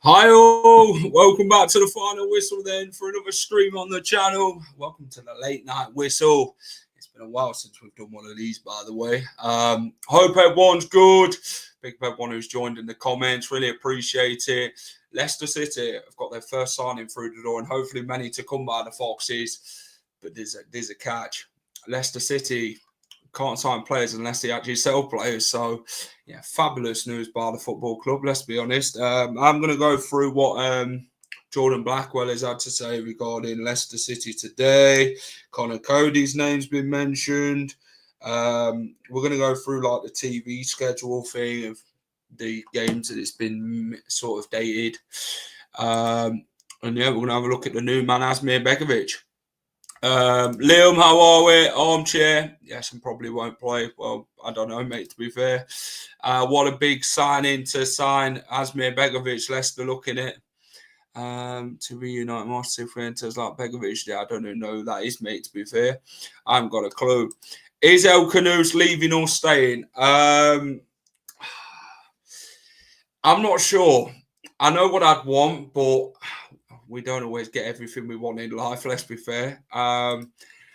Hi all, welcome back to the final whistle then for another stream on the channel. Welcome to the late night whistle. It's been a while since we've done one of these, by the way. Hope everyone's good. Big for everyone who's joined in the comments, really appreciate it. Leicester City have got their first signing through the door and hopefully many to come by the Foxes. But there's a catch. Leicester City can't sign players unless they actually sell players. So, yeah, fabulous news by the football club, let's be honest. I'm going to go through what Jordan Blackwell has had to say regarding Leicester City today. Connor Cody's name's been mentioned. We're going to go through like the TV schedule thing of the games that it's been sort of dated. And yeah, we're going to have a look at the new man, Asmir Begovic. Liam, how are we? Armchair. Yes, and probably won't play. Well, I don't know, mate, to be fair. What a big signing to sign Asmir Begovic. Leicester looking at to reunite Marcel Fuentes like Begovic. Yeah, I don't even know who that is, mate, to be fair. I haven't got a clue. Is Khannouss leaving or staying? I'm not sure. I know what I'd want, but we don't always get everything we want in life, let's be fair.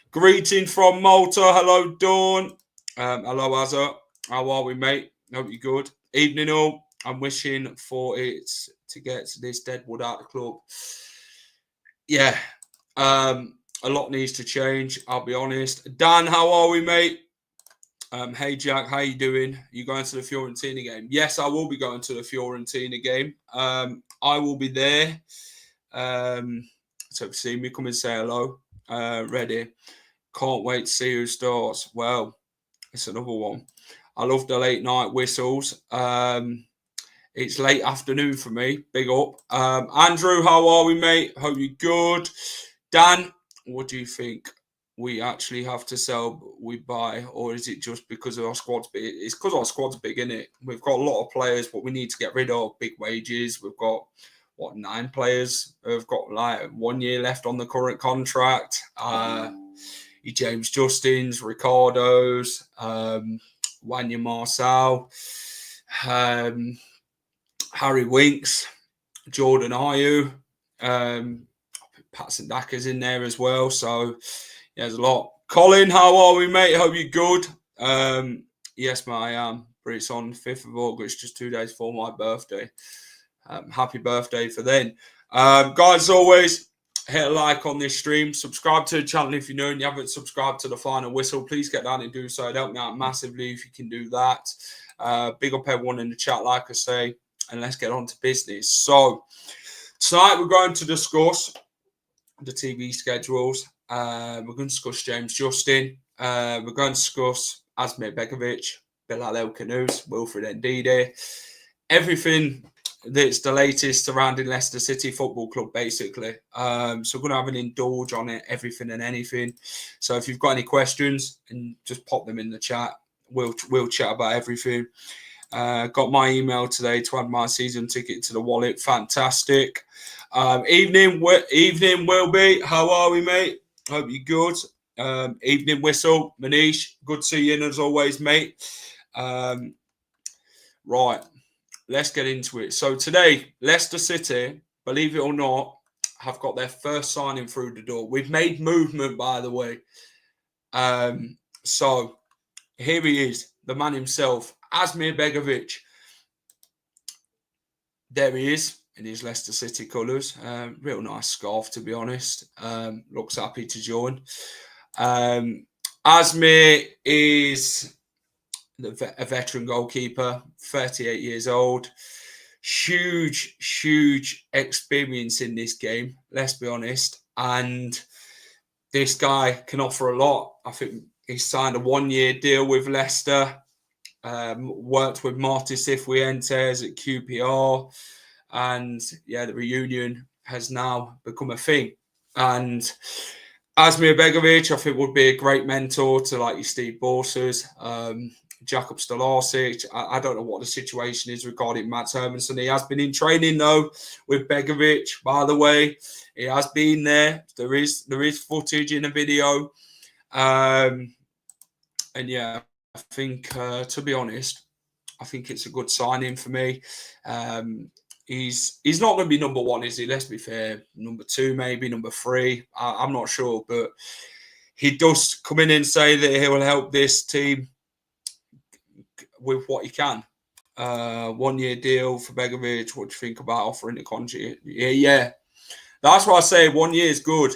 Greetings from Malta. Hello, Dawn. Hello, Azza. How are we, mate? Hope you're good. Evening all. I'm wishing for it to get to this Deadwood out of the club. Yeah. A lot needs to change, I'll be honest. Dan, how are we, mate? Hey, Jack, how you doing? You going to the Fiorentina game? Yes, I will be going to the Fiorentina game. I will be there. So if you see me, come and say hello. Ready. Can't wait to see who starts. Well, it's another one. I love the late night whistles. It's late afternoon for me. Big up. Andrew, how are we, mate? Hope you're good. Dan, what do you think? We actually have to sell, we buy, or is it just because our squad's big? It's because our squad's big, isn't it? We've got a lot of players, but we need to get rid of big wages. We've got 9 players who've got like 1 year left on the current contract. James Justins, Ricardo's, Wanya Marcel, Harry Winks, Jordan Ayew, Patson Daka's in there as well. So yeah, there's a lot. Colin, how are we, mate? Hope you're good. Yes, mate, I am. But it's on 5th of August, just 2 days before my birthday. Happy birthday for then. Guys, as always, hit a like on this stream. Subscribe to the channel if you're new and you haven't subscribed to the final whistle. Please get down and do so. It'd help me out massively if you can do that. Big up everyone in the chat, like I say. And let's get on to business. So, tonight we're going to discuss the TV schedules. We're going to discuss James Justin. We're going to discuss Asmir Begovic, Bilal Khannouss, Wilfred Ndidi. Everything that's the latest surrounding Leicester City Football Club, basically. So we're going to have an indulge on it, everything and anything. So if you've got any questions, and just pop them in the chat. We'll chat about everything. Got my email today to add my season ticket to the wallet. Fantastic. Evening, Wilby. How are we, mate? Hope you're good. Evening, Whistle. Manish, good to see you as always, mate. Right. Let's get into it. So today, Leicester City, believe it or not, have got their first signing through the door. We've made movement, by the way. So here he is, the man himself, Asmir Begovic. There he is in his Leicester City colours. Real nice scarf, to be honest. Looks happy to join. Asmir is a veteran goalkeeper, 38 years old. Huge experience in this game, let's be honest. And this guy can offer a lot. I think he signed a 1 year deal with Leicester. Worked with Marty Cifuentes at QPR, and yeah, the reunion has now become a thing. And Asmir Begovic, I think, would be a great mentor to like your Steve Borsers, Jakub Stolarczyk. I don't know what the situation is regarding Mats Hermansson. He has been in training though with Begovic. By the way, he has been there. There is footage in a video, and yeah, I think to be honest, I think it's a good signing for me. He's not going to be number one, is he? Let's be fair. Number two, maybe number three. I'm not sure, but he does come in and say that he will help this team with what he can. 1 year deal for Begovic. What do you think about offering the contract? Yeah. That's why I say 1 year is good.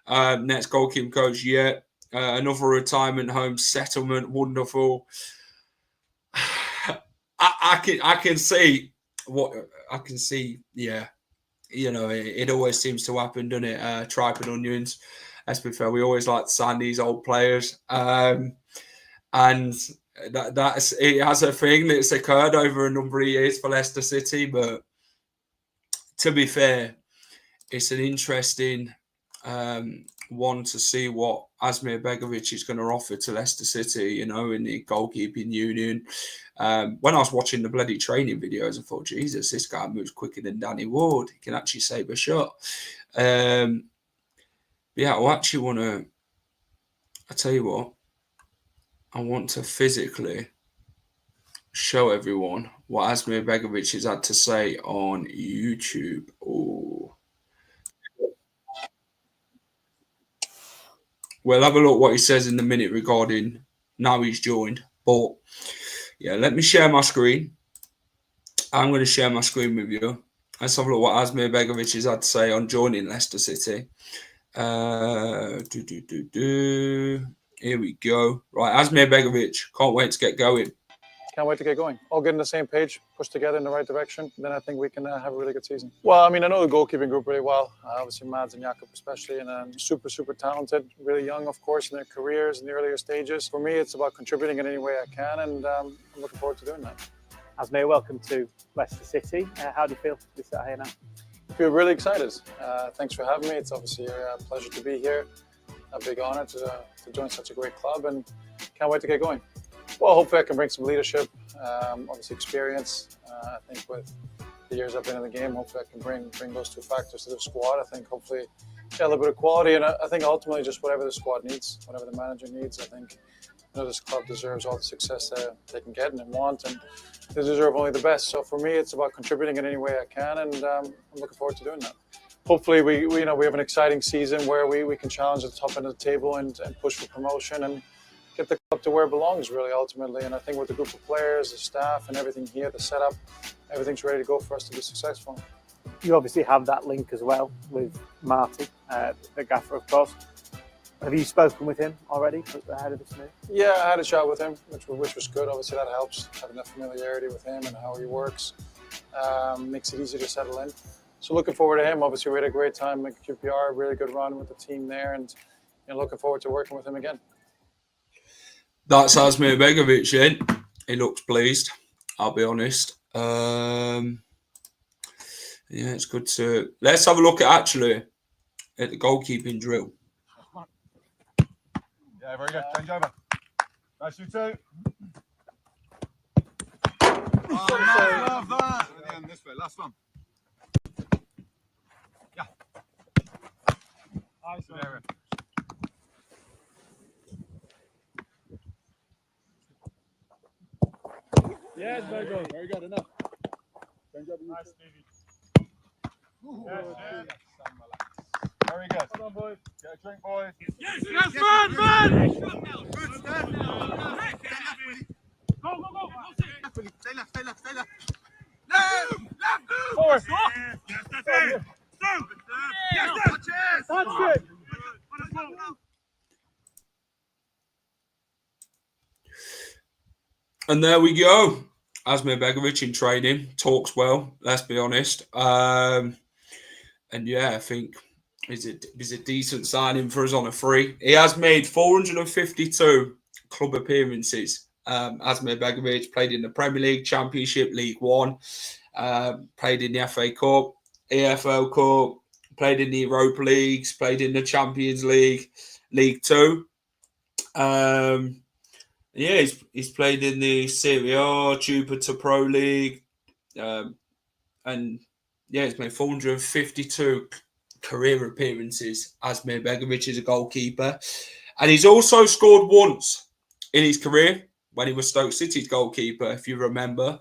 Next goalkeeping coach, yeah. Another retirement home settlement, wonderful. I can see what I can see. Yeah, you know, it always seems to happen, doesn't it? Tripe and onions. Let's be fair, we always like to sign these old players, and that's it has a thing that's occurred over a number of years for Leicester City. But to be fair, it's an interesting one to see what Asmir Begovic is going to offer to Leicester City, you know, in the goalkeeping union. When I was watching the bloody training videos, I thought, Jesus, this guy moves quicker than Danny Ward. He can actually save a shot. Yeah, I actually want to, I tell you what, I want to physically show everyone what Asmir Begovic has had to say on YouTube. Oh. We'll have a look what he says in a minute regarding now he's joined. But yeah, let me share my screen. I'm going to share my screen with you. Let's have a look what Asmir Begovic has had to say on joining Leicester City. Here we go. Right, Asmir Begovic. Can't wait to get going. Can't wait to get going. All get on the same page, push together in the right direction. Then I think we can have a really good season. Well, I mean, I know the goalkeeping group really well. Obviously, Mads and Jakub especially, and super talented, really young, of course, in their careers in the earlier stages. For me, it's about contributing in any way I can, and I'm looking forward to doing that. Asmir, welcome to Leicester City. How do you feel to be sat here now? I feel really excited. Thanks for having me. It's obviously a pleasure to be here. A big honor to join such a great club, and can't wait to get going. Well, hopefully I can bring some leadership, obviously experience. I think with the years I've been in the game, hopefully I can bring those two factors to the squad. I think hopefully a little bit of quality, and I think ultimately just whatever the squad needs, whatever the manager needs. I think this club deserves all the success that they can get and want, and they deserve only the best. So for me, it's about contributing in any way I can, and I'm looking forward to doing that. Hopefully we have an exciting season where we can challenge at the top end of the table and push for promotion and get the club to where it belongs, really, ultimately. And I think with the group of players, the staff, and everything here, the setup, everything's ready to go for us to be successful. You obviously have that link as well with Marty, the gaffer, of course. Have you spoken with him already ahead of this move? Yeah, I had a chat with him, which was good. Obviously, that helps, having that familiarity with him and how he works. Makes it easy to settle in. So looking forward to him. Obviously, we had a great time at QPR, really good run with the team there, and looking forward to working with him again. That's Asmir Begovic, then. He looks pleased, I'll be honest. Yeah, it's good to... Let's have a look at the goalkeeping drill. Yeah, very good. Change over. Nice, you too. Oh, nice, love that. And this way, last one. Yeah. Nice one. Yes, very good. Very good, enough. Change over. Nice, Ndidi. Yes. Very good. Hold on, boys. Get a drink, boys. Yes, man! Good step. Go. Stay left. Left. Forward. Yes, that's it. Stop. Yes, That's it. And there we go. Asmir Begovic in training. Talks well, let's be honest. And yeah, I think he's a decent signing for us on a free. He has made 452 club appearances Asmir Begovic played in the Premier League, Championship, League One, played in the FA Cup, EFL Cup, played in the Europa Leagues, played in the Champions League, League Two. He's played in the Serie A, Jupiter Pro League, and he's made 452 career appearances. Asmir Begovic is a goalkeeper, and he's also scored once in his career when he was Stoke City's goalkeeper. If you remember,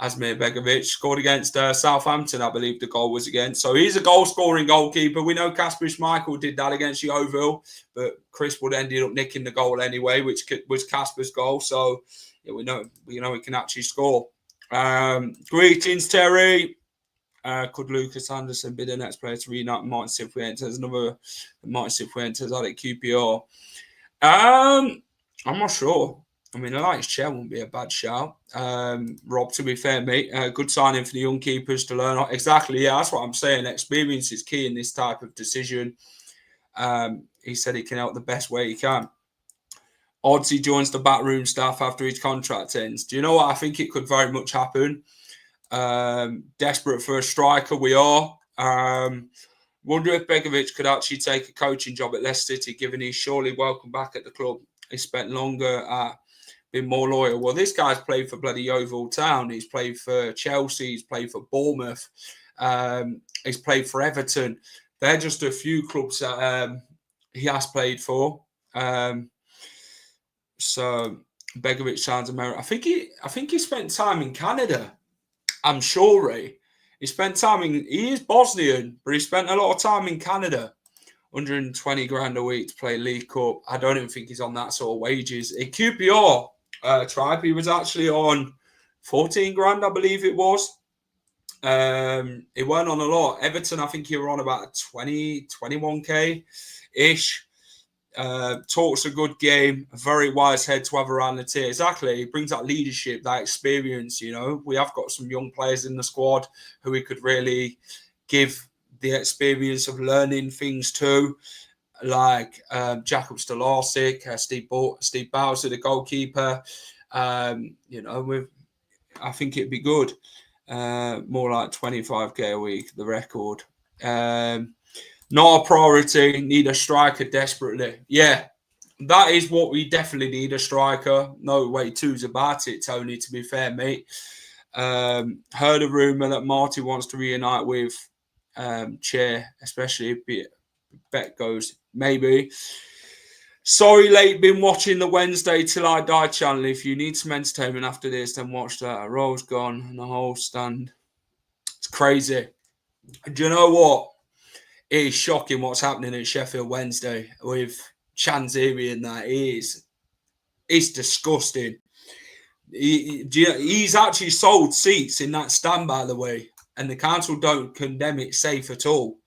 Asmir Begovic scored against Southampton, I believe the goal was against. So he's a goal-scoring goalkeeper. We know Kasper Schmeichel did that against Yeovil, but Chris Wood ended up nicking the goal anyway, which was Kasper's goal. So we know he can actually score. Greetings, Terry. Could Lucas Anderson be the next player to reunite Martin Cifuentes? Another Martin Cifuentes out at QPR. I'm not sure. I mean, Alex Chair wouldn't be a bad shout. Rob, to be fair, mate, good signing for the young keepers to learn. Exactly, yeah, that's what I'm saying. Experience is key in this type of decision. He said he can help the best way he can. Odds he joins the backroom staff after his contract ends. Do you know what? I think it could very much happen. Desperate for a striker, we are. Wonder if Begovic could actually take a coaching job at Leicester City, given he's surely welcome back at the club. He spent longer at been more loyal. Well, this guy's played for bloody Yeovil Town. He's played for Chelsea. He's played for Bournemouth. He's played for Everton. They're just a few clubs that he has played for. So Begovic sounds American. I think he spent time in Canada. I'm sure he spent time he is Bosnian, but he spent a lot of time in Canada. 120 grand a week to play League Cup. I don't even think he's on that sort of wages. In QPR tribe, he was actually on 14 grand, I believe it was. He weren't on a lot. Everton, I think he were on about 21k-ish. Talks a good game, a very wise head to have around the tier. Exactly. He brings that leadership, that experience, We have got some young players in the squad who we could really give the experience of learning things too, like Jakub Stolarczyk, Steve Bowser, the goalkeeper. I think it'd be good. More like 25k a week, the record. Not a priority. Need a striker desperately. Yeah, that is what we definitely need, a striker. No way twos about it, Tony, to be fair, mate. Heard a rumour that Marty wants to reunite with Chair, especially if Bet goes. Maybe. Sorry, late. Been watching the Wednesday Till I Die channel. If you need some entertainment after this, then watch that. A roll's gone and the whole stand. It's crazy. Do you know what? It is shocking what's happening at Sheffield Wednesday with Chanziri and that. It's disgusting. He's actually sold seats in that stand, by the way, and the council don't condemn it safe at all.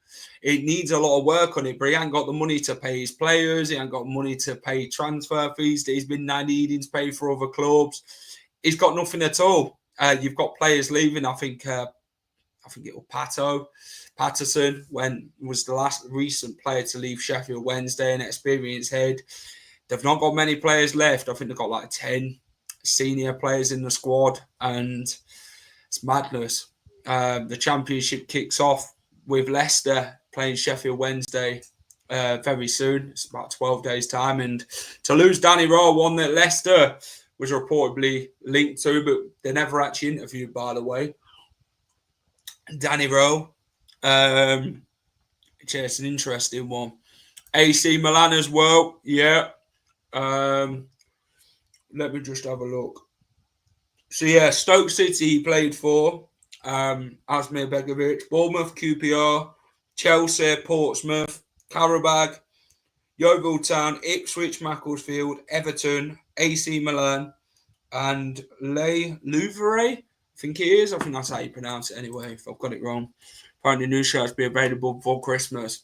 It needs a lot of work on it, but he ain't got the money to pay his players. He ain't got money to pay transfer fees that he's been needing to pay for other clubs. He's got nothing at all. You've got players leaving. I think it was Patterson was the last recent player to leave Sheffield Wednesday, an experienced head. They've not got many players left. I think they've got like 10 senior players in the squad, and it's madness. The championship kicks off with Leicester playing Sheffield Wednesday very soon. It's about 12 days' time. And to lose Danny Rowe, one that Leicester was reportedly linked to, but they never actually interviewed, by the way. Danny Rowe. It's an interesting one. AC Milan as well. Yeah. Let me just have a look. So, yeah, Stoke City he played for. Asmir Begovic. Bournemouth, QPR. Chelsea, Portsmouth. Qarabag. Yeovil Town. Ipswich, Macclesfield. Everton. AC Milan. And Le Louvre, I think it is. I think that's how you pronounce it anyway, if I've got it wrong. Apparently, new shirts be available before Christmas.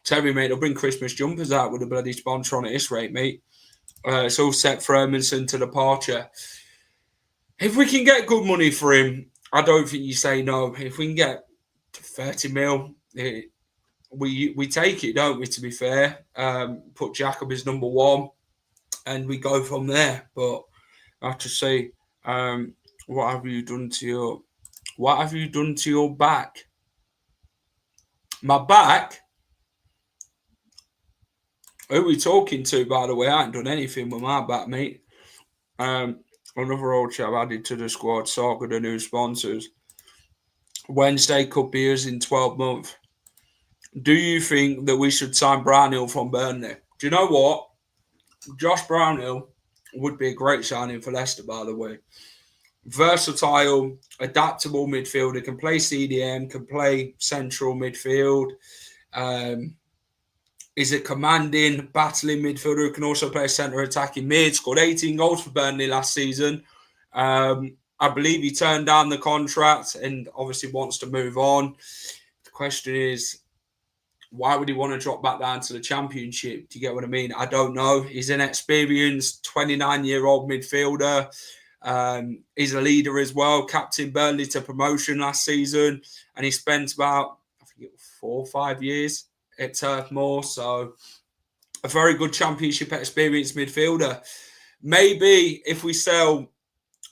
Tell me, mate, they'll bring Christmas jumpers out with a bloody sponsor on at this rate, mate. It's all set for Hermanson to departure. If we can get good money for him, I don't think you say no. If we can get 30 mil, we take it, don't we, to be fair? Put Jacob as number one, and we go from there. But I have to say, what have you done to your back? My back? Who are we talking to, by the way? I ain't done anything with my back, mate. Another old chap added to the squad, Saga, the new sponsors. Wednesday could be us in 12 months. Do you think that we should sign Brownhill from Burnley? Do you know what? Josh Brownhill would be a great signing for Leicester, by the way. Versatile, adaptable midfielder, can play CDM, can play central midfield. Is a commanding, battling midfielder who can also play centre attacking mid. Scored 18 goals for Burnley last season. I believe he turned down the contract and obviously wants to move on. The question is, why would he want to drop back down to the Championship? Do you get what I mean? I don't know. He's an experienced 29-year-old midfielder. He's a leader as well. Captain Burnley to promotion last season. And he spent about, I think it was 4 or 5 years at Turf Moor. So a very good Championship experienced midfielder. Maybe if we sell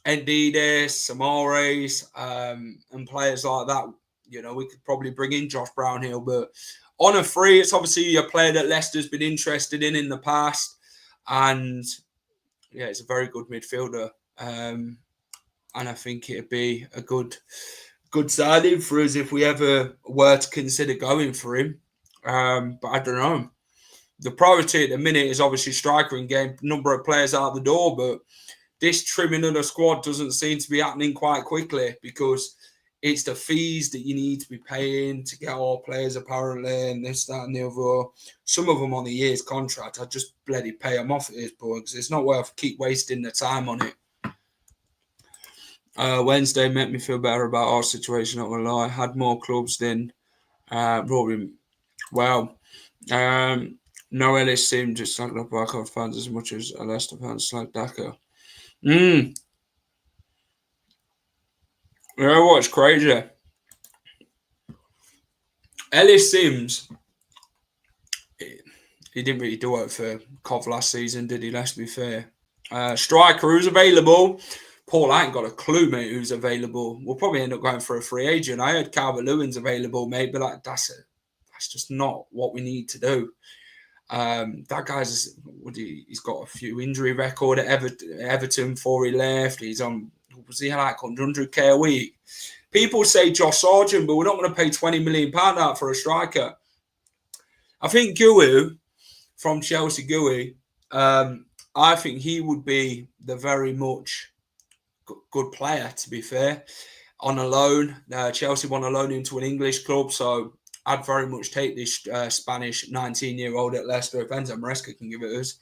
Ndidi, Samares, and players like that, you know, we could probably bring in Josh Brownhill. But on a free, it's obviously a player that Leicester's been interested in the past. And yeah, it's a very good midfielder. And I think it'd be a good signing for us if we ever were to consider going for him. But I don't know. The priority at the minute is obviously striker and game number of players out the door, but this trimming of the squad doesn't seem to be happening quite quickly because it's the fees that you need to be paying to get all players apparently, and this, that, and the other. Some of them on a year's contract, I just bloody pay them off at this point because it's not worth keep wasting the time on it. Wednesday made me feel better about our situation, not gonna lie. Had more clubs than Robin. Well, no Ellis seemed just like the Barcode fans as much as a Leicester fans like Daka. You know what's crazy? Ellis Sims, he didn't really do it for Cov last season, did he? Let's be fair. Striker who's available. Paul, I ain't got a clue, mate, who's available. We'll probably end up going for a free agent. I heard Calvert-Lewin's available, mate, but like, that's just not what we need to do. That guy's, he's got a few injury record at Everton before he left. He's on, was he like 100k a week? People say Josh Sargent, but we're not going to pay £20 million out for a striker. I think Gui from Chelsea, I think he would be the very much good player, to be fair. On a loan, Chelsea want to loan him to an English club, so I'd very much take this Spanish 19-year-old at Leicester. If Enzo Maresca can give it us,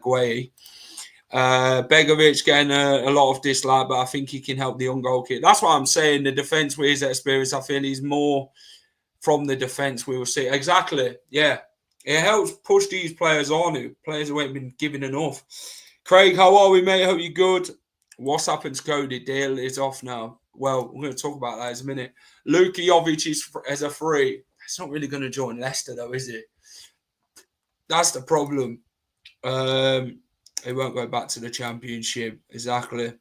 Gui. Begovic getting a lot of dislike, but I think he can help the young goal kid. That's what I'm saying. The defence with his experience, I feel he's more from the defence we will see. Exactly, yeah. It helps push these players on, players who ain't been given enough. Craig, how are we, mate? Hope you're good. What's happened to Cody? Deal is off now. Well, we're going to talk about that in a minute. Luka Jovic is as a free. It's not really going to join Leicester, though, is it? That's the problem. He won't go back to the Championship. Exactly.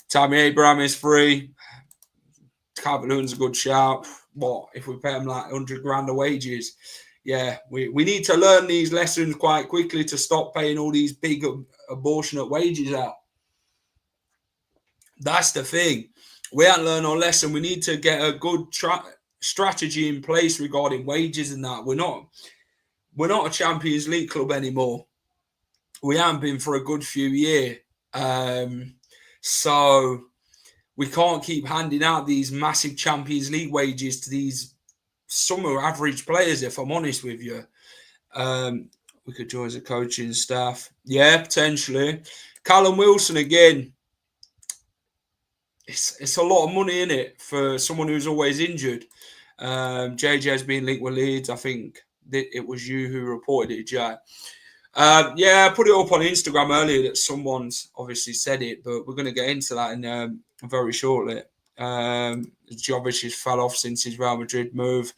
Tammy Abraham is free. Calvert-Lewin's a good shout. What if we pay him like 100 grand of wages? Yeah, we need to learn these lessons quite quickly to stop paying all these big abortionate wages out. That's the thing. We haven't learned our lesson. We need to get a good strategy in place regarding wages and that. We're not a Champions League club anymore. We haven't been for a good few years. So we can't keep handing out these massive Champions League wages to these summer average players, if I'm honest with you. We could join as a coaching staff. Yeah, potentially. Callum Wilson again. It's a lot of money in it for someone who's always injured. JJ's been linked with Leeds. I think it was you who reported it, Jay. Yeah, I put it up on Instagram earlier that someone's obviously said it, but we're going to get into that in very shortly. Jovic has fell off since his Real Madrid move.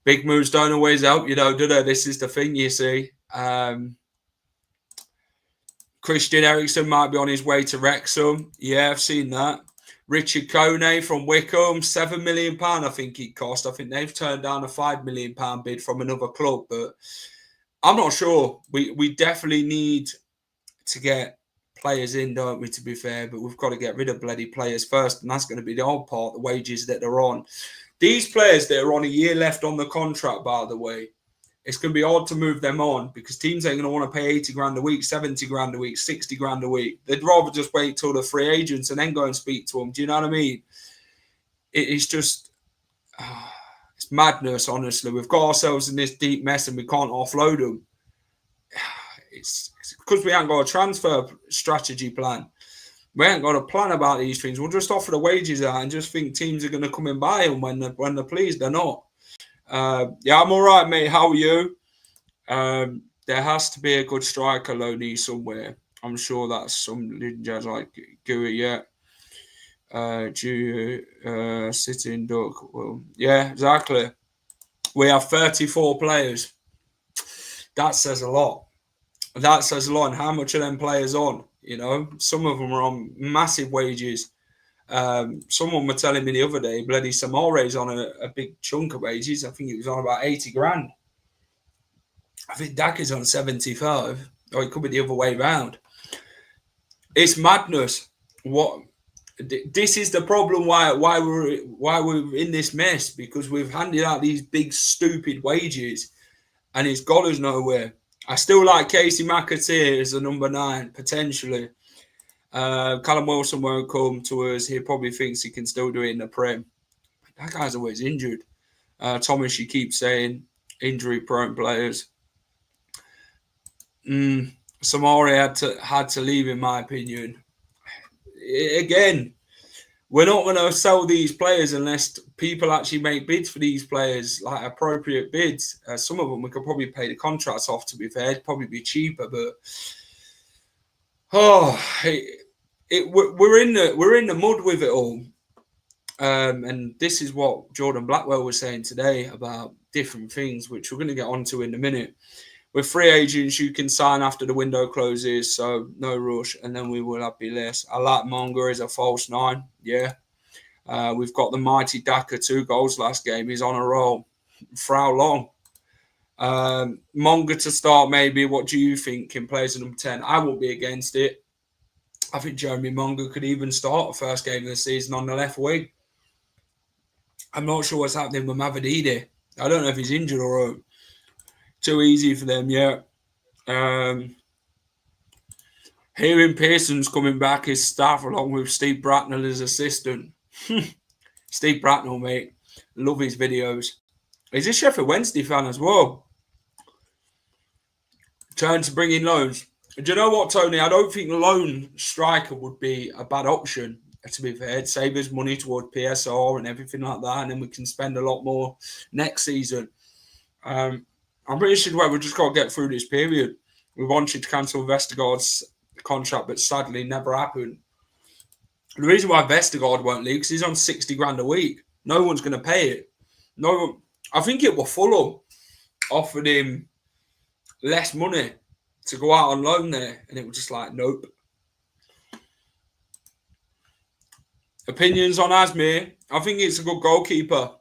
Big moves don't always help, do they? This is the thing, you see. Christian Eriksen might be on his way to Wrexham. Yeah, I've seen that. Richard Kone from Wickham, £7 million, I think it cost. I think they've turned down a £5 million bid from another club, but I'm not sure. We definitely need to get players in, don't we, to be fair, but we've got to get rid of bloody players first, and that's going to be the old part, the wages that they're on. These players that are on a year left on the contract, by the way, it's going to be hard to move them on because teams ain't going to want to pay 80 grand a week, 70 grand a week, 60 grand a week. They'd rather just wait till the free agents and then go and speak to them. Do you know what I mean? It's just, it's madness, honestly. We've got ourselves in this deep mess and we can't offload them. It's because we haven't got a transfer strategy plan. We ain't got a plan about these things. We'll just offer the wages out and just think teams are going to come and buy them when they're pleased. They're not. Yeah, I'm all right, mate. How are you? There has to be a good striker loanee somewhere. I'm sure that's some ninjas like Gui, yeah. Sitting duck. Well, yeah, exactly. We have 34 players. That says a lot. That says a lot. And how much are them players on? You know, some of them are on massive wages. Someone was telling me the other day, bloody Samare's on a big chunk of wages. I think it was on about 80 grand. I think Daka's on 75, or it could be the other way around. It's madness. This is the problem why we're in this mess, because we've handed out these big stupid wages and it's got us nowhere. I still like Casey McAteer as a number 9 potentially. Callum Wilson won't come to us. He probably thinks he can still do it in the Prem. That guy's always injured. Thomas, you keep saying injury-prone players. Samari had to leave, in my opinion. Again, we're not going to sell these players unless people actually make bids for these players, like appropriate bids. Some of them we could probably pay the contracts off, to be fair. It'd probably be cheaper, but we're in the mud with it all. And this is what Jordan Blackwell was saying today about different things, which we're going to get onto in a minute. With free agents, you can sign after the window closes, so no rush, and then we will have less. I like Monga as a false 9, yeah. We've got the mighty Daka, 2 goals last game. He's on a roll. For how long? Monga to start, maybe. What do you think in place of number 10? I won't be against it. I think Jeremy Monga could even start the first game of the season on the left wing. I'm not sure what's happening with Mavididi. I don't know if he's injured or too easy for them, yeah. Hearing Pearson's coming back as staff along with Steve Bracknell as assistant. Steve Bracknell, mate. Love his videos. He's a Sheffield Wednesday fan as well. Turn to bring in loans. Do you know what, Tony? I don't think loan striker would be a bad option, to be fair. It'd save us money toward PSR and everything like that, and then we can spend a lot more next season. I'm pretty sure we've just got to get through this period. We wanted to cancel Vestergaard's contract, but sadly never happened. The reason why Vestergaard won't leave is he's on 60 grand a week. No one's going to pay it. No one. I think it was Fulham offered him less money to go out on loan there, and it was just like, nope. Opinions on Asmir? I think it's a good goalkeeper.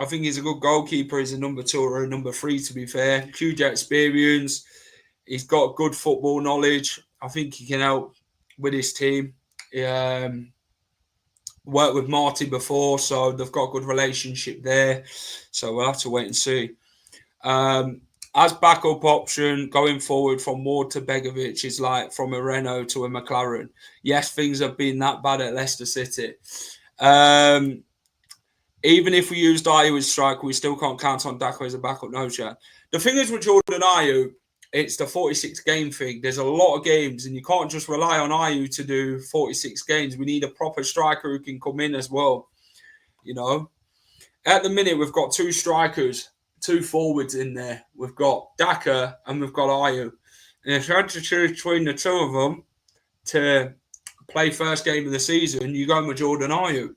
I think he's a good goalkeeper. He's a number 2 or a number 3, to be fair. Huge experience. He's got good football knowledge. I think he can help with his team. Worked with Marty before, so they've got a good relationship there. So we'll have to wait and see. As backup option, going forward from Ward to Begovic is like from a Renault to a McLaren. Yes, things have been that bad at Leicester City. Even if we used Ayew as striker, we still can't count on Daka as a backup, no chance. The thing is with Jordan Ayew, it's the 46 game thing. There's a lot of games, and you can't just rely on Ayew to do 46 games. We need a proper striker who can come in as well. You know, at the minute we've got 2 strikers, 2 forwards in there. We've got Daka and we've got Ayew. And if you had to choose between the 2 of them to play first game of the season, you go with Jordan Ayew.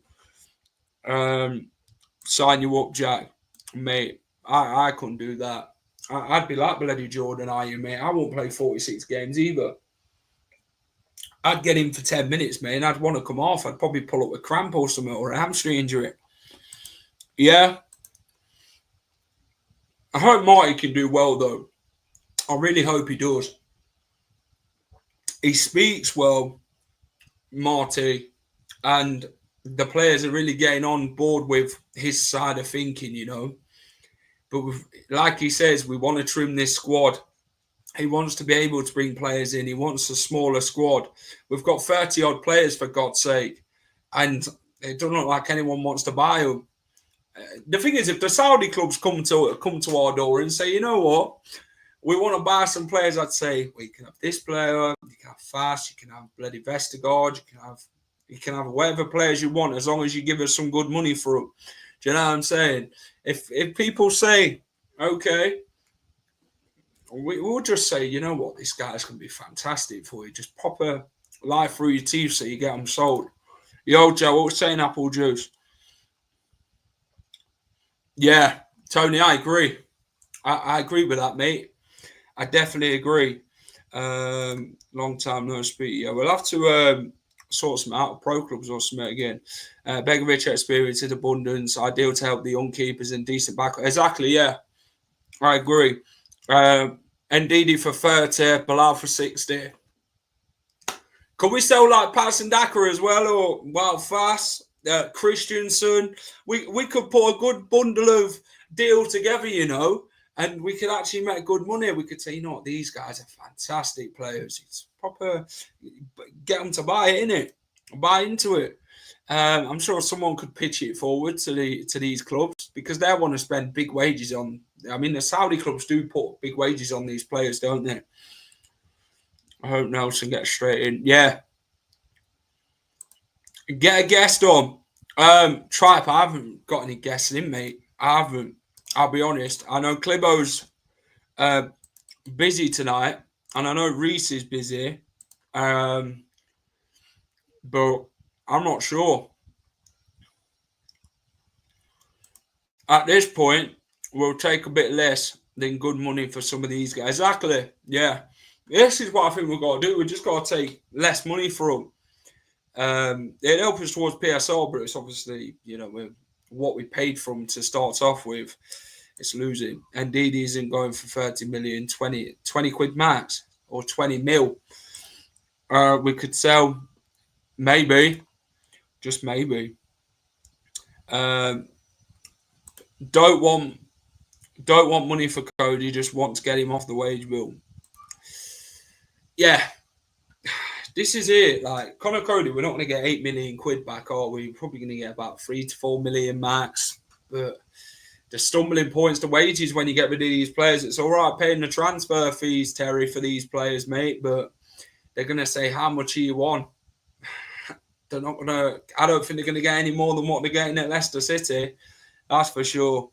Sign you up, Jack, mate. I couldn't do that. I'd be like bloody Jordan Ayew, mate. I won't play 46 games either. I'd get him for 10 minutes, mate, and I'd want to come off. I'd probably pull up a cramp or something, or a hamstring injury. Yeah. I hope Marty can do well, though. I really hope he does. He speaks well, Marty, and the players are really getting on board with his side of thinking, you know. But like he says, we want to trim this squad. He wants to be able to bring players in. He wants a smaller squad. We've got 30-odd players, for God's sake. And it doesn't look like anyone wants to buy them. The thing is, if the Saudi clubs come to our door and say, you know what, we want to buy some players, I'd say, well, you can have this player, you can have Fast, you can have bloody Vestergaard, you can have whatever players you want, as long as you give us some good money for them. Do you know what I'm saying? If people say, okay, we'll just say, you know what, this guy's going to be fantastic for you. Just pop a life through your teeth so you get them sold. Yo, Joe, what was saying, apple juice? Yeah, Tony, I agree. I agree with that, mate. I definitely agree. Long time no speak. Yeah, we'll have to sort some out, pro clubs or something again. Begovic experience in abundance, ideal to help the young keepers and decent back. Exactly, yeah. I agree. Ndidi for 30, Bilal for 60. Could we sell like Patson Daka as well, or Wild Fast, Christensen? We could put a good bundle of deal together, you know, and we could actually make good money. We could say, you know what, these guys are fantastic players. It's proper, get them to buy it, innit? Buy into it. I'm sure someone could pitch it forward to these clubs, because they want to spend big wages on. I mean, the Saudi clubs do put big wages on these players, don't they? I hope Nelson gets straight in. Yeah. Get a guest on. Tripe, I haven't got any guests in, mate. I haven't. I'll be honest. I know Clibo's busy tonight, and I know Reese is busy. But I'm not sure. At this point, we'll take a bit less than good money for some of these guys. Exactly. Yeah. This is what I think we've got to do. We've just got to take less money for them. It helps us towards PSR, but it's obviously, you know, what we paid from to start off with, it's losing. And Ndidi isn't going for 30 million, 20 quid max, or 20 mil. We could sell, maybe, just maybe. Don't want money for Cody, just want to get him off the wage bill. Yeah, this is it. Like, Connor Cody, we're not going to get 8 million quid back, are we? We're probably going to get about 3 to 4 million max. But the stumbling points, the wages when you get rid of these players, it's all right paying the transfer fees, Terry, for these players, mate. But they're going to say, how much are you on? They're not going to, I don't think they're going to get any more than what they're getting at Leicester City. That's for sure.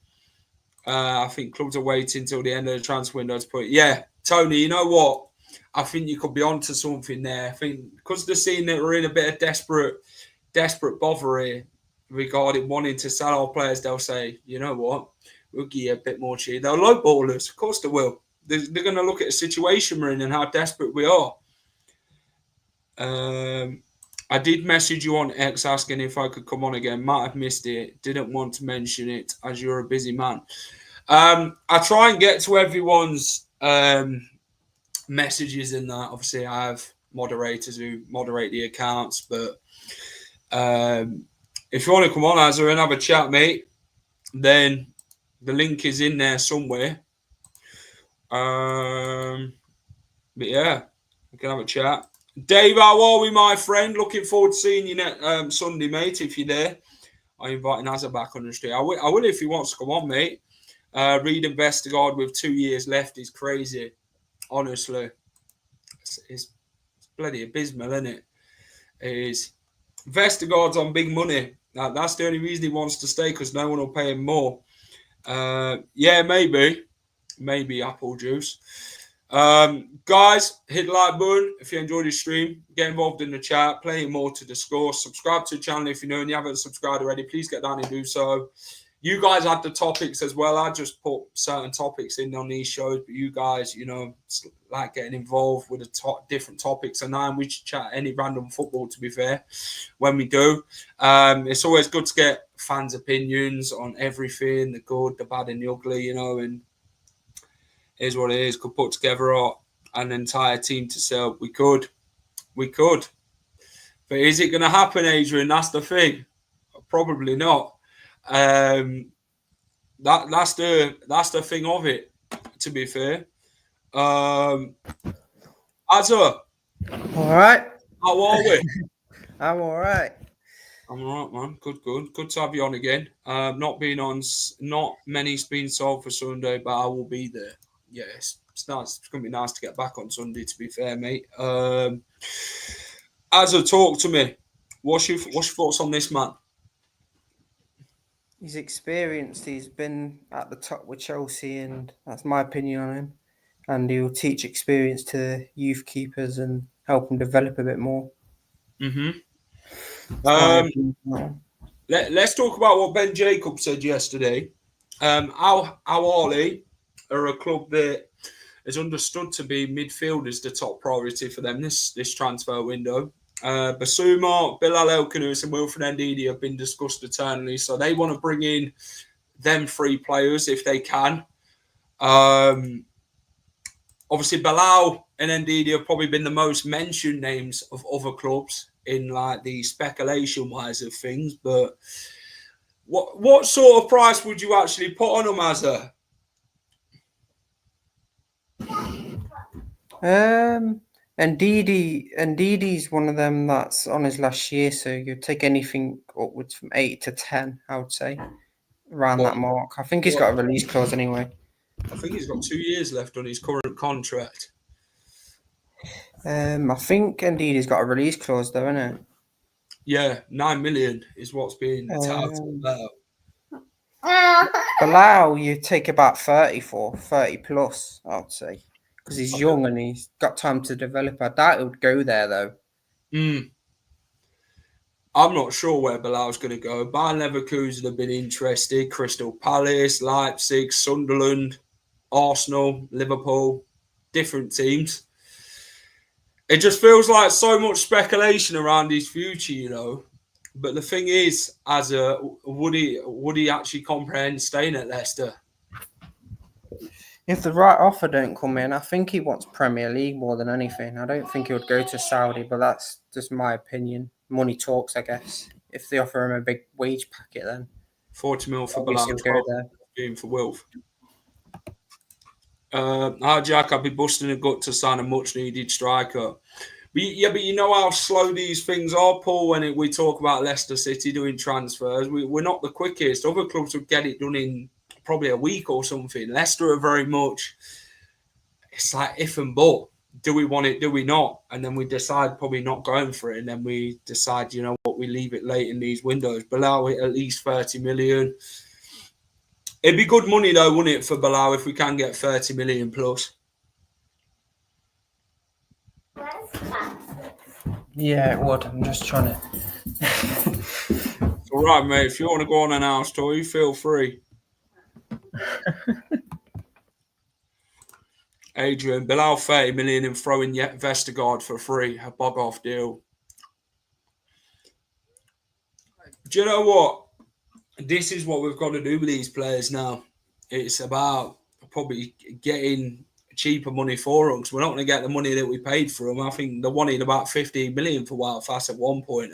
I think clubs are waiting till the end of the transfer window to put it. Yeah, Tony, you know what? I think you could be onto something there. I think because they're seeing that we're in a bit of desperate bother here regarding wanting to sell our players, they'll say, you know what? We'll give you a bit more cheap. They'll lowball us. Of course they will. They're going to look at the situation we're in and how desperate we are. I did message you on X asking if I could come on again. Might have missed it. Didn't want to mention it as you're a busy man. I try and get to everyone's messages in that. Obviously, I have moderators who moderate the accounts. But if you want to come on, Azza, and have a chat, mate, then the link is in there somewhere. But yeah, we can have a chat. Dave, how are we, my friend? Looking forward to seeing you next Sunday, mate, if you're there. I'm inviting Azza back on the street. I will if he wants to come on, mate. Reed and Vestergaard with 2 years left is crazy. Honestly. It's bloody abysmal, isn't it? It is. Vestergaard's on big money. That's the only reason he wants to stay, because no one will pay him more. Yeah, maybe. Maybe apple juice. Guys, hit the like button if you enjoyed the stream. Get involved in the chat. Plenty more to discuss. Subscribe to the channel if you're new and you haven't subscribed already. Please get down and do so. you guys had the topics as well. I just put certain topics in on these shows, but you guys, you know, like getting involved with the different topics. And now we chat any random football, to be fair, when we do. It's always good to get fans' opinions on everything, the good, the bad, and the ugly, you know, and here's what it is. Could put together an entire team to sell. We could. But is it going to happen, Adrian? That's the thing. Probably not. That's the thing of it, to be fair. Azza, all right. How are we? I'm all right. I'm all right, man. Good to have you on again. Not many's been sold for Sunday, but I will be there. Yes, it's nice. It's gonna be nice to get back on Sunday, to be fair, mate. Azza, talk to me. What's your thoughts on this man? He's experienced. He's been at the top with Chelsea, and that's my opinion on him. And he'll teach experience to youth keepers and help them develop a bit more. Let's talk about what Ben Jacobs said yesterday. Al-Ahli are a club that is understood to be midfield is the top priority for them this transfer window. Basuma, Bilal, Khannouss and Wilfred Ndidi have been discussed eternally, so they want to bring in them 3 players if they can. Obviously, Bilal and Ndidi have probably been the most mentioned names of other clubs in like the speculation wise of things. But what sort of price would you actually put on them, Azza? Ndidi's one of them that's on his last year, so you'd take anything upwards from 8 to 10, I would say, around that mark. I think he's got a release clause anyway. I think he's got 2 years left on his current contract. I think Ndidi's got a release clause though, isn't it? Yeah, 9 million is what's being touted about. Bilal, you take about 30 plus, I would say. Because he's young and he's got time to develop. I doubt he would go there, though. I'm not sure where Bilal's going to go. Bayer Leverkusen have been interested. Crystal Palace, Leipzig, Sunderland, Arsenal, Liverpool, different teams. It just feels like so much speculation around his future, you know. But the thing is, would he actually comprehend staying at Leicester? If the right offer don't come in, I think he wants Premier League more than anything. I don't think he would go to Saudi, but that's just my opinion. Money talks, I guess. If they offer him a big wage packet, then 40 mil for Bilal, go there. Game for Wilf. Jack, I'd be busting a gut to sign a much-needed striker. But you know how slow these things are, Paul, when we talk about Leicester City doing transfers. We're not the quickest. Other clubs would get it done in probably a week or something. Leicester are very much, it's like if and but. Do we want it? Do we not? And then we decide probably not going for it. And then we decide, you know what, we leave it late in these windows. Bilal at least 30 million. It'd be good money though, wouldn't it, for Bilal if we can get 30 million plus? Yeah, it would. I'm just trying to. It's all right, mate. If you want to go on an house tour, you feel free. Adrian, Bilal 30 million and throwing Vestergaard for free. A bog-off deal. Do you know what? This is what we've got to do with these players now. It's about probably getting cheaper money for them because we're not going to get the money that we paid for them. I think they wanted about 15 million for Wildfast at one point.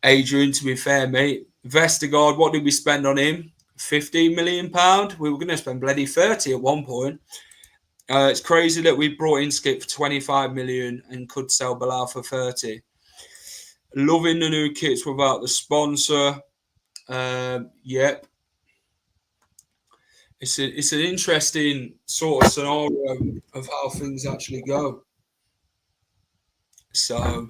Adrian, to be fair, mate, Vestergaard, what did we spend on him? £15 million. We were going to spend bloody 30 at one point. It's crazy that we brought in Skip for 25 million and could sell Bilal for 30. Loving the new kits without the sponsor. Yep. It's an interesting sort of scenario of how things actually go. So,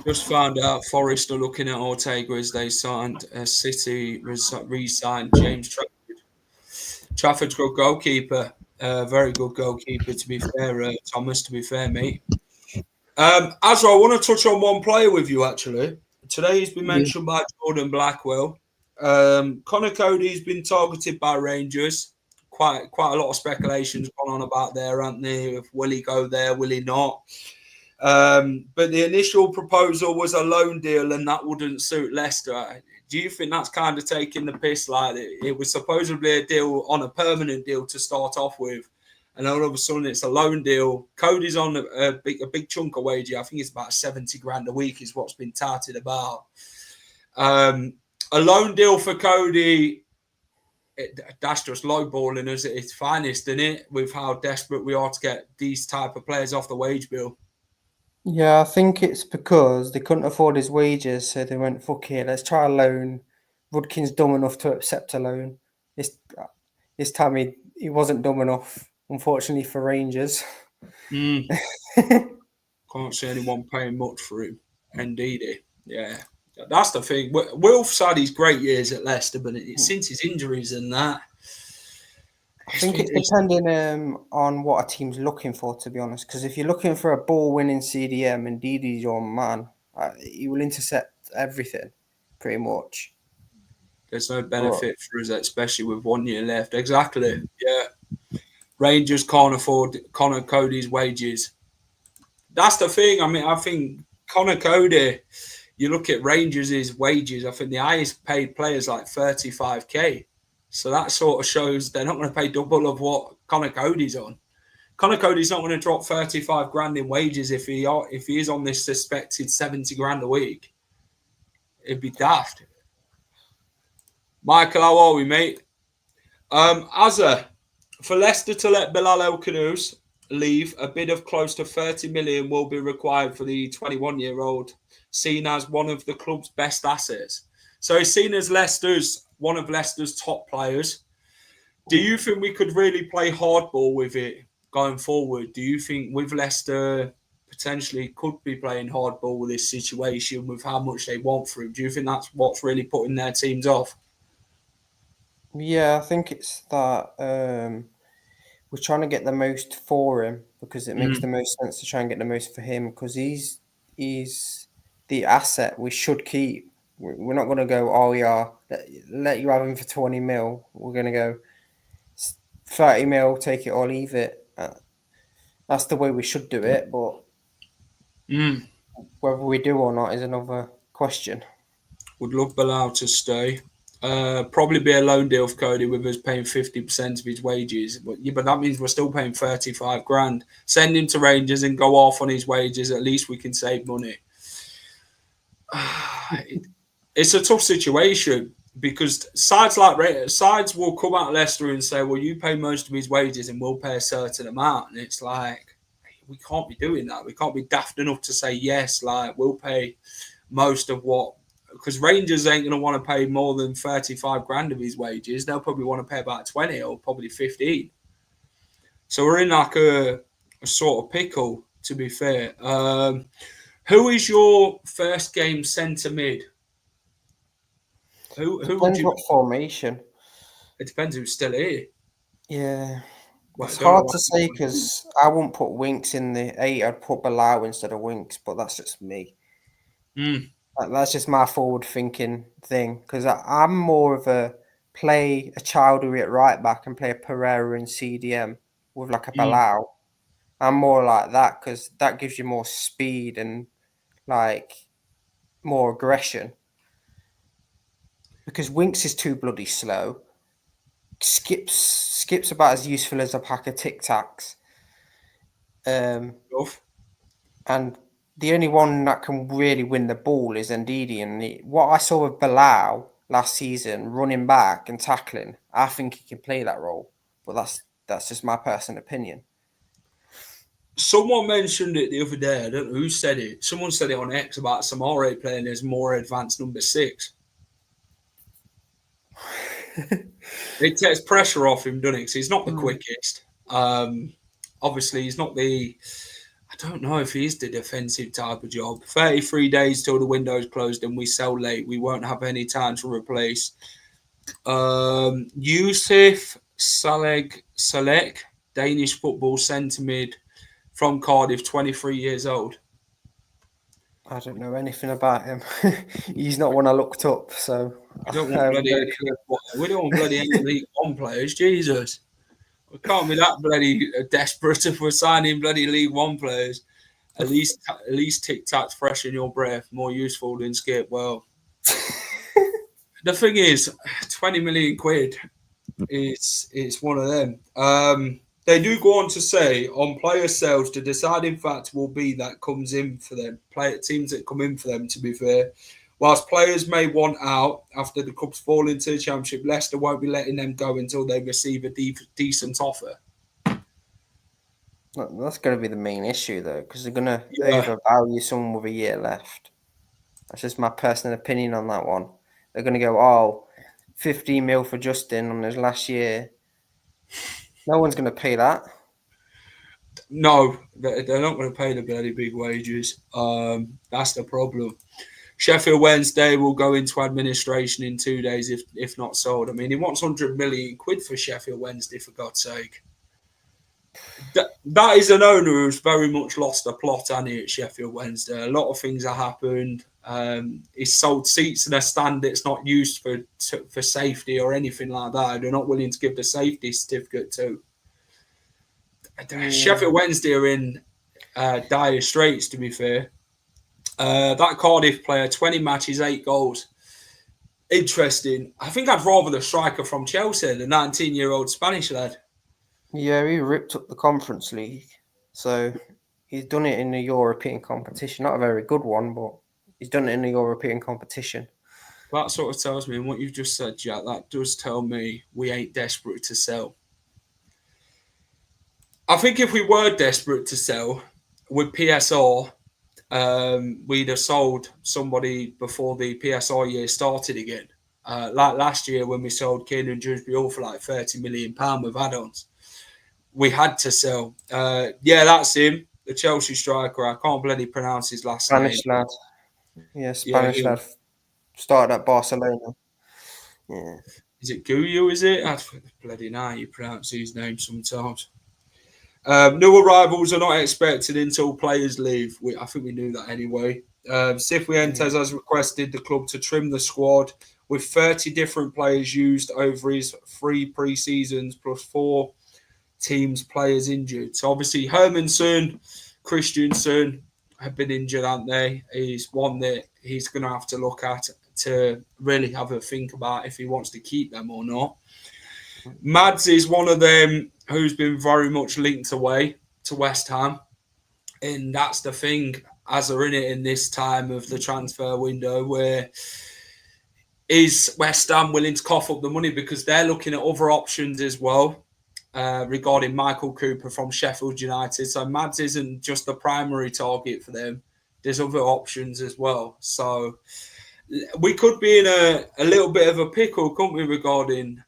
just found out Forest are looking at Ortega as they signed City, re-signed James Trafford. Trafford's good goalkeeper, very good goalkeeper to be fair, Thomas, to be fair, mate. Azra, I want to touch on one player with you actually. Today he's been mentioned by Jordan Blackwell. Connor Cody's been targeted by Rangers. Quite a lot of speculations gone on about there, aren't there? Will he go there? Will he not? But the initial proposal was a loan deal, and that wouldn't suit Leicester. Do you think that's kind of taking the piss? Like it was supposedly a deal on a permanent deal to start off with, and all of a sudden it's a loan deal. Cody's on a big chunk of wage. I think it's about 70 grand a week is what's been touted about. A loan deal for Cody, that's just lowballing us at its finest, isn't it? With how desperate we are to get these type of players off the wage bill. Yeah, I think it's because they couldn't afford his wages, so they went, fuck it, let's try a loan. Rudkin's dumb enough to accept a loan. This time he wasn't dumb enough, unfortunately, for Rangers. Can't see anyone paying much for him. Ndidi, yeah. That's the thing. Wilf's had his great years at Leicester, but since his injuries and that, I think it's depending on what a team's looking for, to be honest. Because if you're looking for a ball-winning CDM and Ndidi's your man, he will intercept everything, pretty much. There's no benefit for us, especially with 1 year left. Exactly. Yeah. Rangers can't afford Connor Cody's wages. That's the thing. I mean, I think Connor Cody, you look at Rangers' wages, I think the highest paid players like 35k. So that sort of shows they're not going to pay double of what Connor Cody's on. Connor Cody's not going to drop 35 grand in wages if he is on this suspected 70 grand a week. It'd be daft. Michael, how are we, mate? For Leicester to let Bilal Khannouss leave, a bid of close to 30 million will be required for the 21-year-old, seen as one of the club's best assets. So he's seen as one of Leicester's top players. Do you think we could really play hardball with it going forward? Do you think with Leicester potentially could be playing hardball with this situation with how much they want for him? Do you think that's what's really putting their teams off? Yeah, I think it's that we're trying to get the most for him because it makes the most sense to try and get the most for him because he's the asset we should keep. We're not going to go, oh yeah, let you have him for 20 mil. We're going to go 30 mil, take it or leave it. That's the way we should do it, but whether we do or not is another question. Would love Bilal to stay. Probably be a loan deal for Cody with us paying 50% of his wages. But that means we're still paying 35 grand. Send him to Rangers and go off on his wages. At least we can save money. It's a tough situation because sides will come out of Leicester and say, well, you pay most of his wages and we'll pay a certain amount. And it's like, we can't be doing that. We can't be daft enough to say, yes, like we'll pay most of what, because Rangers ain't going to want to pay more than 35 grand of his wages. They'll probably want to pay about 20 or probably 15. So we're in like a sort of pickle, to be fair. Who is your first game centre mid? Who Depends what formation. It depends who's still here. Yeah. It's hard to say because I wouldn't put Winks in the 8. I'd put Bilal instead of Winks, but that's just me. That's just my forward-thinking thing because I'm more of play a Chowdhury at right back and play a Pereira in CDM with like a Bilal. I'm more like that because that gives you more speed and like more aggression. Because Winks is too bloody slow. Skips about as useful as a pack of Tic Tacs. And the only one that can really win the ball is Ndidi. And what I saw with Bilal last season, running back and tackling, I think he can play that role. But that's just my personal opinion. Someone mentioned it the other day. I don't know who said it. Someone said it on X about Samare playing as more advanced number 6. It takes pressure off him, doesn't it? Because he's not the quickest. Obviously, he's not the... I don't know if he is the defensive type of job. 33 days till the window's closed and we sell late. We won't have any time to replace. Yusuf Salek, Danish football centre mid from Cardiff, 23 years old. I don't know anything about him. He's not one I looked up, so We don't want bloody any League One players, Jesus. We can't be that bloody desperate if we're signing bloody League One players. At least Tic Tac's fresh in your breath, more useful than Skip. Well, the thing is, 20 million quid. It's one of them. They do go on to say on player sales, the deciding factor will be that comes in for them. Teams that come in for them, to be fair. Whilst players may want out after the clubs fall into the Championship, Leicester won't be letting them go until they receive a decent offer. That's going to be the main issue, though, because they're going to overvalue someone with a year left. That's just my personal opinion on that one. They're going to go, 15 mil for Justin on his last year. No one's going to pay that. No, they're not going to pay the bloody big wages. That's the problem. Sheffield Wednesday will go into administration in 2 days if not sold. I mean, he wants 100 million quid for Sheffield Wednesday, for God's sake. That is an owner who's very much lost the plot, hasn't he, at Sheffield Wednesday? A lot of things have happened. He's sold seats in a stand that's not used for safety or anything like that. They're not willing to give the safety certificate to. Sheffield Wednesday are in dire straits, to be fair. That Cardiff player, 20 matches, 8 goals. Interesting. I think I'd rather the striker from Chelsea, the 19-year-old Spanish lad. Yeah, he ripped up the Conference League. So he's done it in the European competition. Not a very good one, but he's done it in the European competition. That sort of tells me, and what you've just said, Jack, that does tell me we ain't desperate to sell. I think if we were desperate to sell with PSR, we'd have sold somebody before the PSR year started again. Like last year when we sold Kiernan Dewsbury for like £30 million with add-ons. We had to sell. That's him, the Chelsea striker. I can't bloody pronounce his last name. Spanish lad. Yeah, Spanish lad. Started at Barcelona. Yeah. Is it Guyu, is it? That's bloody now you pronounce his name sometimes. New arrivals are not expected until players leave. I think we knew that anyway. Cifuentes has requested the club to trim the squad with 30 different players used over his 3 pre-seasons plus 4 teams players injured. So obviously Hermanson, Christensen have been injured, aren't they? He's one that he's going to have to look at to really have a think about if he wants to keep them or not. Mads is one of them who's been very much linked away to West Ham. And that's the thing, as they're in it in this time of the transfer window, where is West Ham willing to cough up the money because they're looking at other options as well regarding Michael Cooper from Sheffield United. So Mads isn't just the primary target for them. There's other options as well. So we could be in a little bit of a pickle, couldn't we, regarding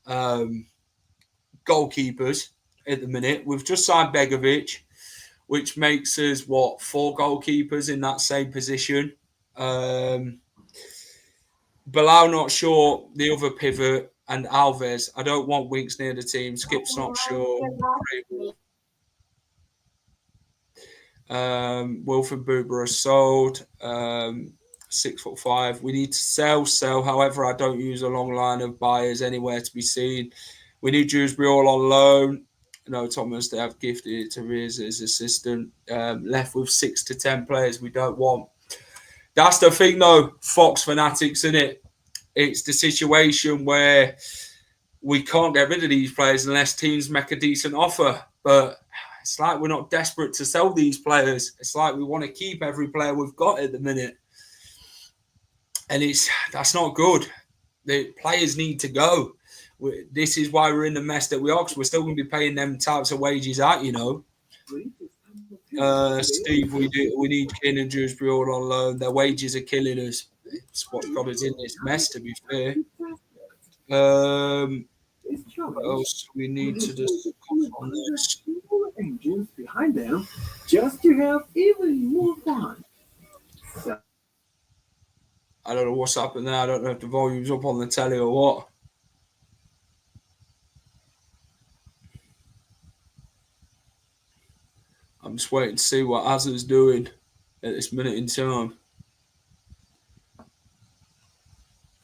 goalkeepers at the minute. We've just signed Begovic, which makes us, 4 goalkeepers in that same position. Bilal, not sure. The other pivot, and Alves. I don't want Winks near the team. Skip's not sure. Wilfred Buba is sold. 6'5". We need to sell. However, I don't use a long line of buyers anywhere to be seen. We need Dewsbury all on loan. No, Thomas, they have gifted to Riz as assistant. Left with 6 to 10 players we don't want. That's the thing, though, Fox fanatics, isn't it? It's the situation where we can't get rid of these players unless teams make a decent offer. But it's like we're not desperate to sell these players. It's like we want to keep every player we've got at the minute. And that's not good. The players need to go. This is why we're in the mess that we are, because we're still going to be paying them types of wages out, you know. Steve, we need Kin and Dewsbury all on loan. Their wages are killing us. It's what's got us in this mess, to be fair. What else do we need to discuss on this? Behind them, just to have even more fun. I don't know what's happened there. I don't know if the volume's up on the telly or what. I'm just waiting to see what Azza's doing at this minute in time.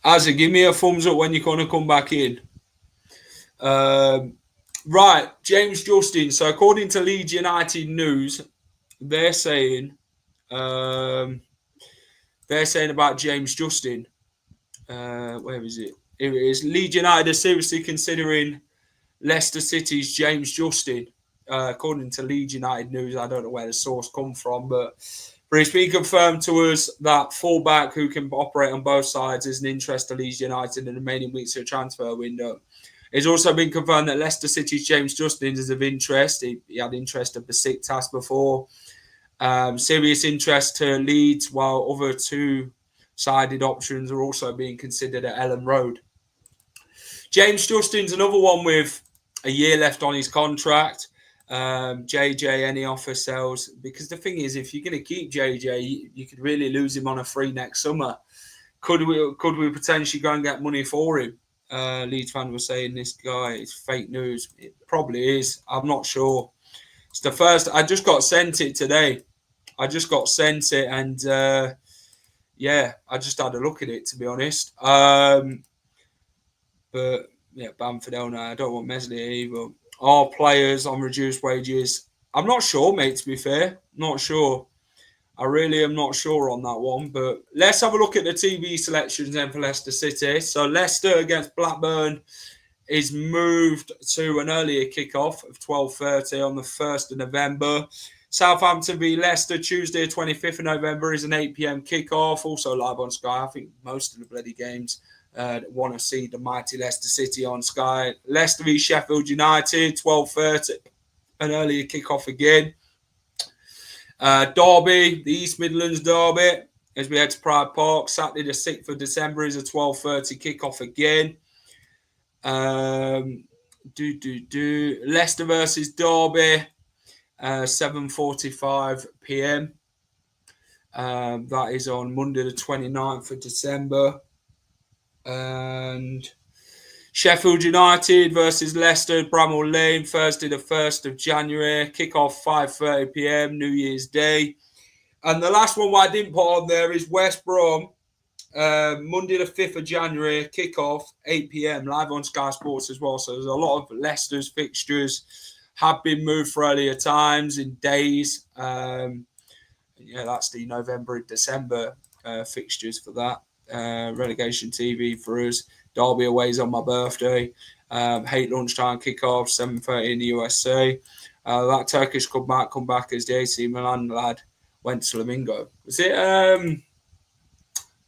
Azza, give me a thumbs up when you're going to come back in. Right, James Justin. So according to Leeds United News, they're saying about James Justin. Where is it? Here it is. Leeds United are seriously considering Leicester City's James Justin. According to Leeds United News, I don't know where the source come from, but it's been confirmed to us that fullback who can operate on both sides is an interest to Leeds United in the remaining weeks of the transfer window. It's also been confirmed that Leicester City's James Justin is of interest. He had interest of Besiktas before. Serious interest to Leeds, while other two-sided options are also being considered at Ellen Road. James Justin's another one with a year left on his contract. JJ, any offer sells. Because the thing is, if you're going to keep JJ, you could really lose him on a free next summer. Could we potentially go and get money for him? Leeds fan was saying this guy is fake news. It probably is. I'm not sure. It's the first. I just got sent it today. And I just had a look at it, to be honest. But yeah, Bamford, I don't want Meslier either. All players on reduced wages. I'm not sure, mate, to be fair. Not sure. I really am not sure on that one. But let's have a look at the TV selections then for Leicester City. So Leicester against Blackburn is moved to an earlier kickoff of 12:30 on the 1st of November. Southampton v Leicester, Tuesday, 25th of November, is an 8 p.m. kickoff. Also live on Sky. I think most of the bloody games want to see the mighty Leicester City on Sky. Leicester v Sheffield United, 12:30, an earlier kickoff again. Derby, the East Midlands Derby, as we head to Pride Park. Saturday the 6th of December is a 12:30 kickoff again. Leicester versus Derby, 7:45 p.m. That is on Monday the 29th of December. And Sheffield United versus Leicester, Bramall Lane, Thursday the 1st of January, kickoff 5:30 p.m, New Year's Day. And the last one I didn't put on there is West Brom, Monday the 5th of January, kickoff 8 p.m, live on Sky Sports as well. So there's a lot of Leicester's fixtures have been moved for earlier times in days. That's the November and December fixtures for that. Relegation TV for us. Derby aways on my birthday. 8 lunchtime kickoff, 7:30 in the USA. That Turkish club might come back as the AC Milan lad went to Flamingo. Was it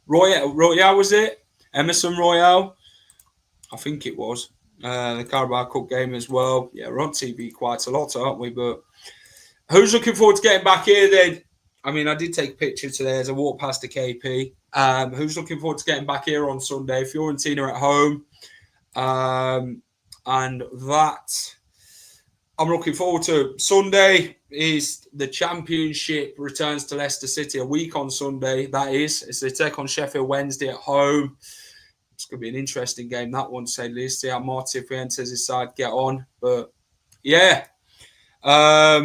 Royale? Was it Emerson Royale? I think it was. The Carabao Cup game as well. Yeah, we're on TV quite a lot, aren't we? But who's looking forward to getting back here then? I mean, I did take a picture today as I walked past the KP. Who's looking forward to getting back here on Sunday? Fiorentina at home. And that I'm looking forward to. Sunday is the Championship returns to Leicester City a week on Sunday. That is. It's they take on Sheffield Wednesday at home. It's going to be an interesting game, that one, to say the least. See how Martin Fuentes' his side get on. But, yeah. Not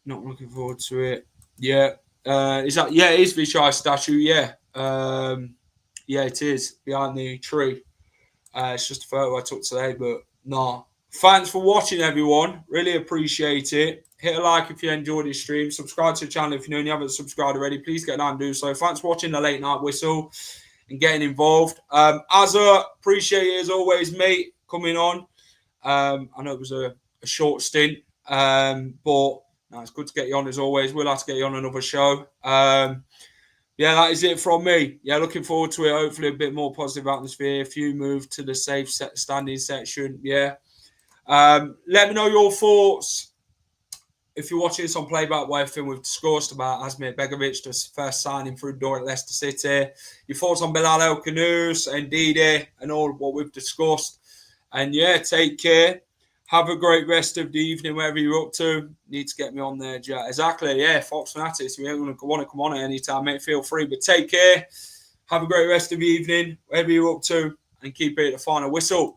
looking forward to it. Yeah. Is that? Yeah, it is Vichai statue. Yeah. Yeah, it is. Behind the tree. It's just a photo I took today, but no. Thanks for watching, everyone. Really appreciate it. Hit a like if you enjoyed this stream. Subscribe to the channel if you know you haven't subscribed already. Please get down and do so. Thanks for watching the Late Night Whistle and getting involved. Azza, appreciate it as always, mate, coming on. I know it was a short stint, but no, it's good to get you on as always. We'll have to get you on another show. Yeah, that is it from me. Yeah, looking forward to it. Hopefully a bit more positive atmosphere. A few move to the safe standing section. Yeah. Let me know your thoughts. If you're watching this on Playback, what everything we've discussed about Asmir Begovic, the first signing through the door at Leicester City. Your thoughts on Bilal, Khannouss, and Ndidi, and all what we've discussed. And yeah, take care. Have a great rest of the evening, wherever you're up to. Need to get me on there, Jack. Exactly, yeah, Fox Fanatics. If you want to come on at any time, mate, feel free. But take care. Have a great rest of the evening, wherever you're up to. And keep it at the final whistle.